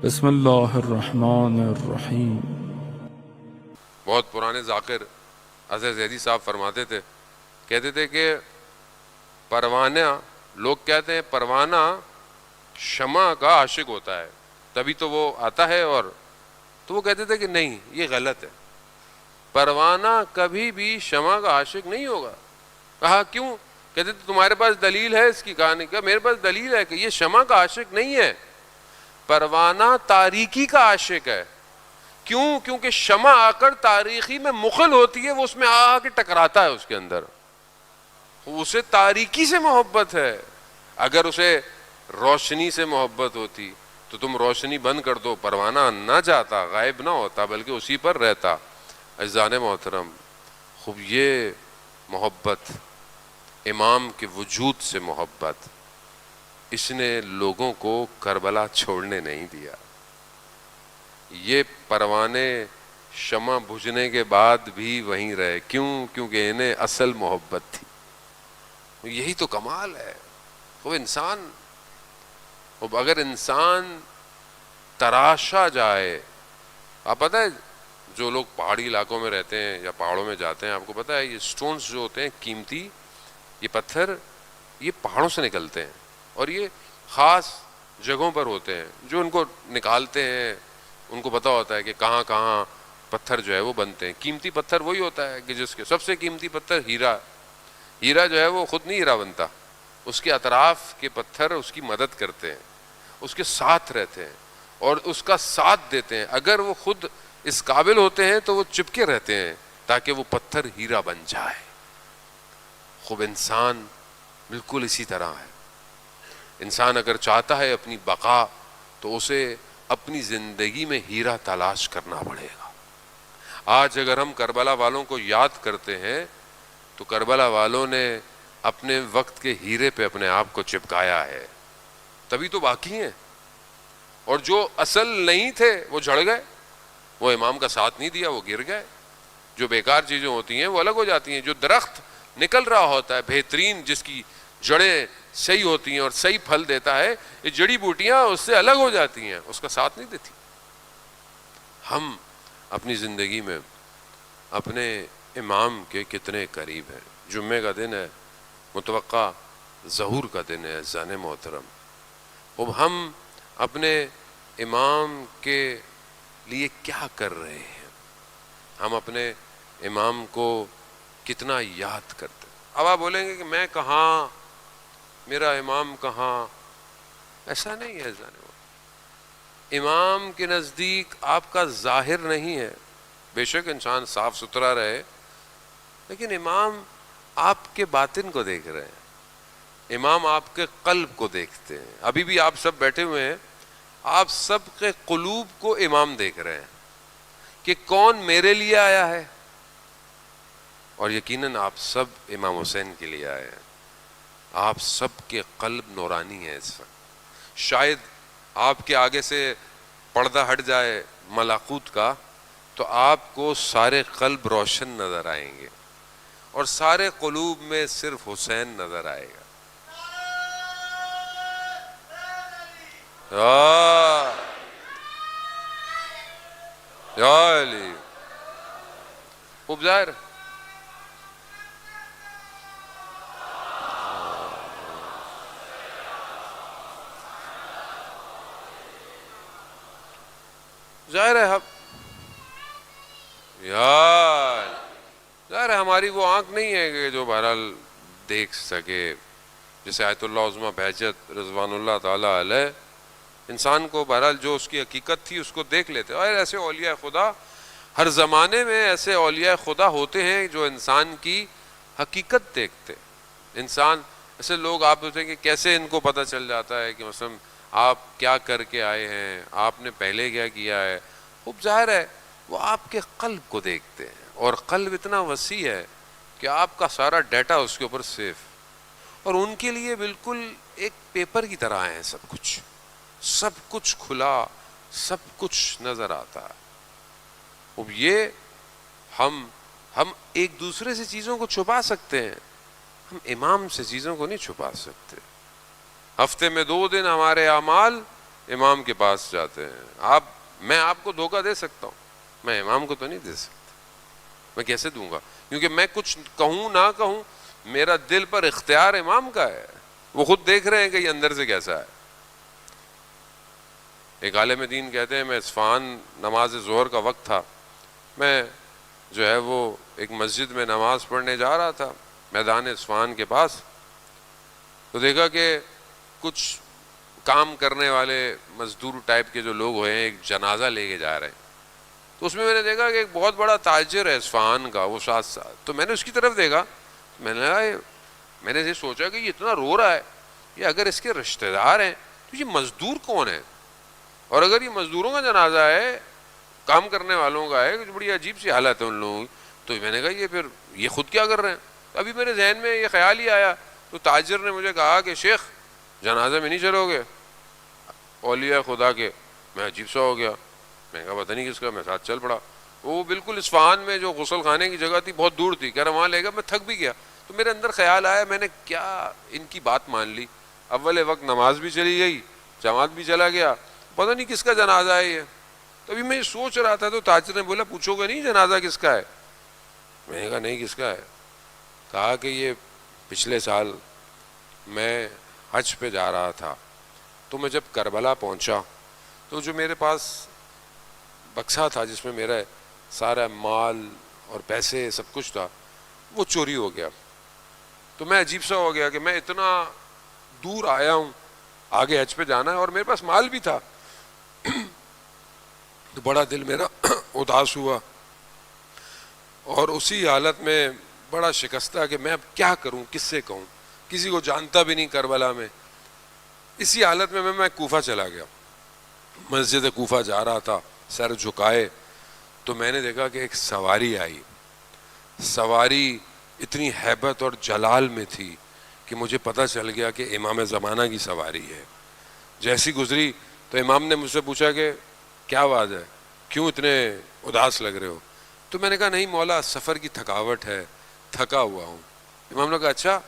بسم اللہ الرحمن الرحیم۔ بہت پرانے ذاکر اظہر زیدی صاحب فرماتے تھے، کہتے تھے کہ پروانہ، لوگ کہتے ہیں پروانہ شمع کا عاشق ہوتا ہے تبھی تو وہ آتا ہے، اور تو وہ کہتے تھے کہ نہیں، یہ غلط ہے، پروانہ کبھی بھی شمع کا عاشق نہیں ہوگا۔ کہا کیوں؟ کہتے تھے تمہارے پاس دلیل ہے اس کی؟ کہانی کا میرے پاس دلیل ہے کہ یہ شمع کا عاشق نہیں ہے، پروانہ تاریکی کا عاشق ہے۔ کیوں؟ کیونکہ شمع آ کر تاریکی میں مخل ہوتی ہے، وہ اس میں آ کے ٹکراتا ہے، اس کے اندر اسے تاریکی سے محبت ہے۔ اگر اسے روشنی سے محبت ہوتی تو تم روشنی بند کر دو، پروانہ نہ جاتا، غائب نہ ہوتا، بلکہ اسی پر رہتا۔ عزیزان محترم، خوب یہ محبت، امام کے وجود سے محبت، اس نے لوگوں کو کربلا چھوڑنے نہیں دیا۔ یہ پروانے شمع بجھنے کے بعد بھی وہیں رہے، کیوں؟ کیونکہ انہیں اصل محبت تھی۔ یہی تو کمال ہے۔ وہ انسان، اگر انسان تراشا جائے، آپ پتہ ہے جو لوگ پہاڑی علاقوں میں رہتے ہیں یا پہاڑوں میں جاتے ہیں، آپ کو پتہ ہے یہ سٹونز جو ہوتے ہیں قیمتی، یہ پتھر یہ پہاڑوں سے نکلتے ہیں، اور یہ خاص جگہوں پر ہوتے ہیں جو ان کو نکالتے ہیں، ان کو پتہ ہوتا ہے کہ کہاں کہاں پتھر جو ہے وہ بنتے ہیں۔ قیمتی پتھر وہی ہوتا ہے کہ جس کے سب سے قیمتی پتھر ہیرا جو ہے وہ خود نہیں ہیرا بنتا، اس کے اطراف کے پتھر اس کی مدد کرتے ہیں، اس کے ساتھ رہتے ہیں اور اس کا ساتھ دیتے ہیں۔ اگر وہ خود اس قابل ہوتے ہیں تو وہ چپکے رہتے ہیں تاکہ وہ پتھر ہیرا بن جائے۔ خوب انسان بالکل اسی طرح ہے۔ انسان اگر چاہتا ہے اپنی بقا تو اسے اپنی زندگی میں ہیرا تلاش کرنا پڑے گا۔ آج اگر ہم کربلا والوں کو یاد کرتے ہیں تو کربلا والوں نے اپنے وقت کے ہیرے پہ اپنے آپ کو چپکایا ہے، تبھی تو باقی ہیں، اور جو اصل نہیں تھے وہ جھڑ گئے، وہ امام کا ساتھ نہیں دیا، وہ گر گئے۔ جو بیکار چیزیں ہوتی ہیں وہ الگ ہو جاتی ہیں۔ جو درخت نکل رہا ہوتا ہے بہترین، جس کی جڑیں صحیح ہوتی ہیں اور صحیح پھل دیتا ہے، یہ جڑی بوٹیاں اس سے الگ ہو جاتی ہیں، اس کا ساتھ نہیں دیتی۔ ہم اپنی زندگی میں اپنے امام کے کتنے قریب ہیں۔ جمعے کا دن ہے، متوقع ظہور کا دن ہے، عزیزان محترم، اب ہم اپنے امام کے لیے کیا کر رہے ہیں؟ ہم اپنے امام کو کتنا یاد کرتے ہیں؟ اب آپ بولیں گے کہ میں کہاں، میرا امام کہاں؟ ایسا نہیں ہے عزیزان محترم۔ امام کے نزدیک آپ کا ظاہر نہیں ہے، بے شک انسان صاف ستھرا رہے، لیکن امام آپ کے باطن کو دیکھ رہے ہیں، امام آپ کے قلب کو دیکھتے ہیں۔ ابھی بھی آپ سب بیٹھے ہوئے ہیں، آپ سب کے قلوب کو امام دیکھ رہے ہیں کہ کون میرے لیے آیا ہے، اور یقیناً آپ سب امام حسین کے لیے آئے ہیں۔ آپ سب کے قلب نورانی ہے اس وقت۔ شاید آپ کے آگے سے پردہ ہٹ جائے ملکوت کا تو آپ کو سارے قلب روشن نظر آئیں گے، اور سارے قلوب میں صرف حسین نظر آئے گا۔ یا علی خوب ظاہر، ظاہر ہے ظاہر ہے ہماری وہ آنکھ نہیں ہے کہ جو بہرحال دیکھ سکے، جیسے آیت اللہ عظمہ بہجت رضوان اللہ تعالی علیہ، انسان کو بہرحال جو اس کی حقیقت تھی اس کو دیکھ لیتے۔ اور ایسے اولیاء خدا ہر زمانے میں، ایسے اولیاء خدا ہوتے ہیں جو انسان کی حقیقت دیکھتے۔ انسان ایسے لوگ، آپ پوچھیں کہ کیسے ان کو پتہ چل جاتا ہے کہ مثلا آپ کیا کر کے آئے ہیں، آپ نے پہلے کیا کیا ہے؟ خوب ظاہر ہے وہ آپ کے قلب کو دیکھتے ہیں، اور قلب اتنا وسیع ہے کہ آپ کا سارا ڈیٹا اس کے اوپر سیف، اور ان کے لیے بالکل ایک پیپر کی طرح ہے، سب کچھ کھلا، سب کچھ نظر آتا ہے۔ اب یہ ہم ایک دوسرے سے چیزوں کو چھپا سکتے ہیں، ہم امام سے چیزوں کو نہیں چھپا سکتے۔ ہفتے میں 2 دن ہمارے اعمال امام کے پاس جاتے ہیں. میں آپ کو دھوکہ دے سکتا ہوں, میں امام کو تو نہیں دے سکتا. میں کیسے دوں گا؟ کیونکہ میں کچھ کہوں نہ کہوں, میرا دل پر اختیار امام کا ہے. وہ خود دیکھ رہے ہیں کہ یہ اندر سے کیسا ہے. ایک عالم دین کہتے ہیں, میں اصفہان نماز ظہر کا وقت تھا, میں جو ہے وہ ایک مسجد میں نماز پڑھنے جا رہا تھا میدان اصفہان کے پاس, تو دیکھا کہ کچھ کام کرنے والے مزدور ٹائپ کے جو لوگ ہوئے ہیں ایک جنازہ لے کے جا رہے ہیں. تو اس میں نے دیکھا کہ ایک بہت بڑا تاجر ہے اصفہان کا, وہ ساتھ ساتھ. تو میں نے اس کی طرف دیکھا, میں نے یہ سوچا کہ یہ اتنا رو رہا ہے, یہ اگر اس کے رشتہ دار ہیں تو یہ مزدور کون ہے؟ اور اگر یہ مزدوروں کا جنازہ ہے, کام کرنے والوں کا ہے, بڑی عجیب سی حالت ہے ان لوگوں کی. تو میں نے کہا یہ پھر یہ خود کیا کر رہے ہیں؟ ابھی میرے ذہن میں یہ خیال ہی آیا. تو تاجر نے مجھے کہا کہ شیخ جنازے میں نہیں چلو گے اولیاء خدا کے؟ میں عجیب سا ہو گیا, میں نے کہا پتہ نہیں کس کا, میں ساتھ چل پڑا. وہ بالکل اصفہان میں جو غسل خانے کی جگہ تھی بہت دور تھی, کہہ رہا وہاں لے گا. میں تھک بھی گیا. تو میرے اندر خیال آیا, میں نے کیا ان کی بات مان لی. اول وقت نماز بھی چلی گئی, جماعت بھی چلا گیا, پتہ نہیں کس کا جنازہ ہے یہ. تبھی میں یہ سوچ رہا تھا تو تاجر نے بولا پوچھو گے نہیں جنازہ کس کا ہے؟ میں نے کہا نہیں کس کا ہے. کہا کہ یہ پچھلے سال میں حج پہ جا رہا تھا, تو میں جب کربلا پہنچا تو جو میرے پاس بکسا تھا جس میں میرا سارا مال اور پیسے سب کچھ تھا وہ چوری ہو گیا. تو میں عجیب سا ہو گیا کہ میں اتنا دور آیا ہوں, آگے حج پہ جانا ہے اور میرے پاس مال بھی تھا. تو بڑا دل میرا اداس ہوا اور اسی حالت میں بڑا شکستہ کہ میں اب کیا کروں, کس سے کہوں, کسی کو جانتا بھی نہیں کربلا میں. اسی حالت میں کوفہ چلا گیا, مسجد کوفہ جا رہا تھا سر جھکائے. تو میں نے دیکھا کہ ایک سواری آئی, سواری اتنی ہیبت اور جلال میں تھی کہ مجھے پتہ چل گیا کہ امام زمانہ کی سواری ہے. جیسی گزری تو امام نے مجھ سے پوچھا کہ کیا بات ہے, کیوں اتنے اداس لگ رہے ہو؟ تو میں نے کہا نہیں مولا سفر کی تھکاوٹ ہے, تھکا ہوا ہوں. امام نے کہا اچھا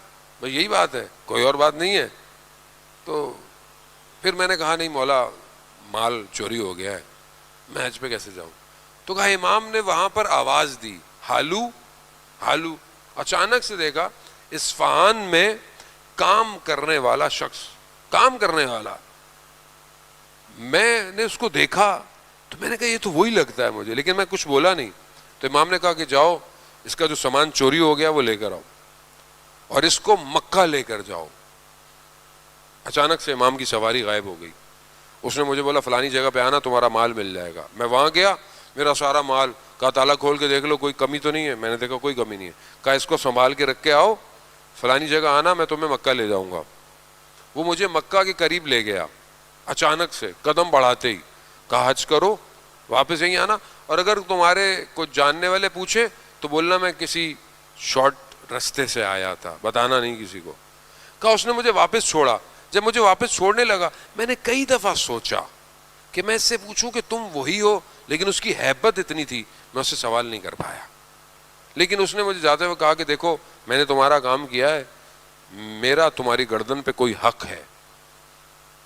بھائی یہی بات ہے, کوئی اور بات نہیں ہے؟ تو پھر میں نے کہا نہیں مولا مال چوری ہو گیا ہے, میں حج پہ کیسے جاؤں؟ تو کہا امام نے وہاں پر آواز دی ہالو ہالو. اچانک سے دیکھا اصفہان میں کام کرنے والا شخص, کام کرنے والا, میں نے اس کو دیکھا تو میں نے کہا یہ تو وہی لگتا ہے مجھے, لیکن میں کچھ بولا نہیں. تو امام نے کہا کہ جاؤ اس کا جو سامان چوری ہو گیا وہ لے کر آؤ اور اس کو مکہ لے کر جاؤ. اچانک سے امام کی سواری غائب ہو گئی. اس نے مجھے بولا فلانی جگہ پہ آنا, تمہارا مال مل جائے گا. میں وہاں گیا, میرا سارا مال, کہا تالا کھول کے دیکھ لو کوئی کمی تو نہیں ہے. میں نے دیکھا کوئی کمی نہیں ہے. کہا اس کو سنبھال کے رکھ کے آؤ, فلانی جگہ آنا, میں تمہیں مکہ لے جاؤں گا. وہ مجھے مکہ کے قریب لے گیا اچانک سے قدم بڑھاتے ہی. کہا حج کرو واپس یہیں آنا, اور اگر تمہارے کچھ جاننے والے پوچھے تو بولنا میں کسی شارٹ رستے سے آیا تھا, بتانا نہیں کسی کو. کہا اس نے مجھے واپس چھوڑا. جب مجھے واپس چھوڑنے لگا میں نے کئی دفعہ سوچا کہ میں اس سے پوچھوں کہ تم وہی ہو, لیکن اس کی ہیبت اتنی تھی میں اس سے سوال نہیں کر پایا. لیکن اس نے مجھے جاتے ہوئے کہا کہ دیکھو میں نے تمہارا کام کیا ہے, میرا تمہاری گردن پہ کوئی حق ہے,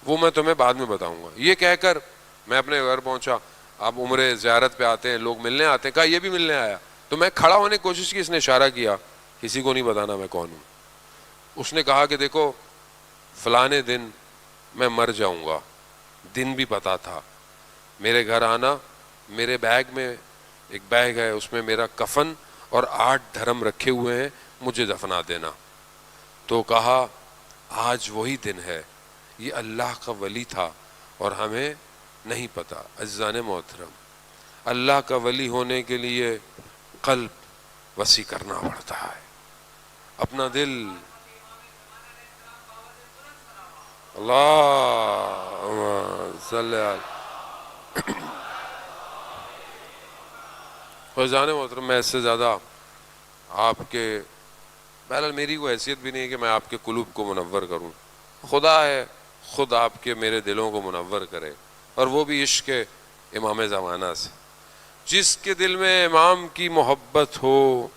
وہ میں تمہیں بعد میں بتاؤں گا. یہ کہہ کر میں اپنے گھر پہنچا. اب عمرے زیارت پہ آتے ہیں لوگ, ملنے آتے ہیں. کہا یہ بھی ملنے آیا. تو میں کھڑا ہونے کی کوشش کی, اس نے اشارہ کیا کسی کو نہیں بتانا میں کون ہوں. اس نے کہا کہ دیکھو فلانے دن میں مر جاؤں گا, دن بھی پتا تھا. میرے گھر آنا, میرے بیگ میں ایک بیگ ہے, اس میں میرا کفن اور 8 دھرم رکھے ہوئے ہیں, مجھے دفنا دینا. تو کہا آج وہی دن ہے, یہ اللہ کا ولی تھا اور ہمیں نہیں پتا. عزیزان محترم, اللہ کا ولی ہونے کے لیے قلب وسیع کرنا پڑتا ہے, اپنا دل. اللہ صلی اللہ. عزیزان محترم, میں اس سے زیادہ آپ کے, بہرحال میری کوئی حیثیت بھی نہیں ہے کہ میں آپ کے قلوب کو منور کروں. خدا ہے, خود آپ کے میرے دلوں کو منور کرے, اور وہ بھی عشق امام زمانہ سے. جس کے دل میں امام کی محبت ہو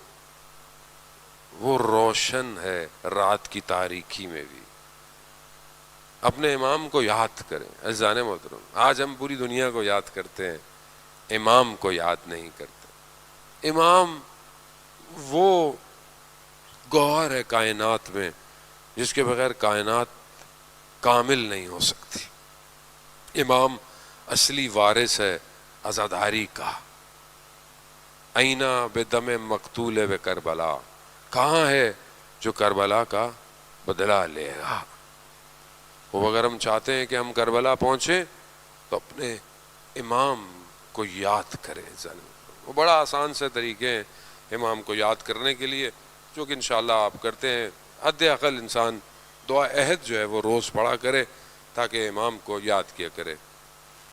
وہ روشن ہے رات کی تاریکی میں بھی. اپنے امام کو یاد کریں. عزیزان محترم، آج ہم پوری دنیا کو یاد کرتے ہیں، امام کو یاد نہیں کرتے. امام وہ گوہر ہے کائنات میں جس کے بغیر کائنات کامل نہیں ہو سکتی. امام اصلی وارث ہے عزاداری کا. اینا بدم مقتول و کربلا، کہاں ہے جو کربلا کا بدلہ لے گا؟ وہ اگر ہم چاہتے ہیں کہ ہم کربلا پہنچیں تو اپنے امام کو یاد کریں. وہ بڑا آسان سے طریقے ہیں امام کو یاد کرنے کے لیے، جو کہ انشاءاللہ آپ کرتے ہیں. حد اقل انسان دعا عہد جو ہے وہ روز پڑھا کرے تاکہ امام کو یاد کیا کرے.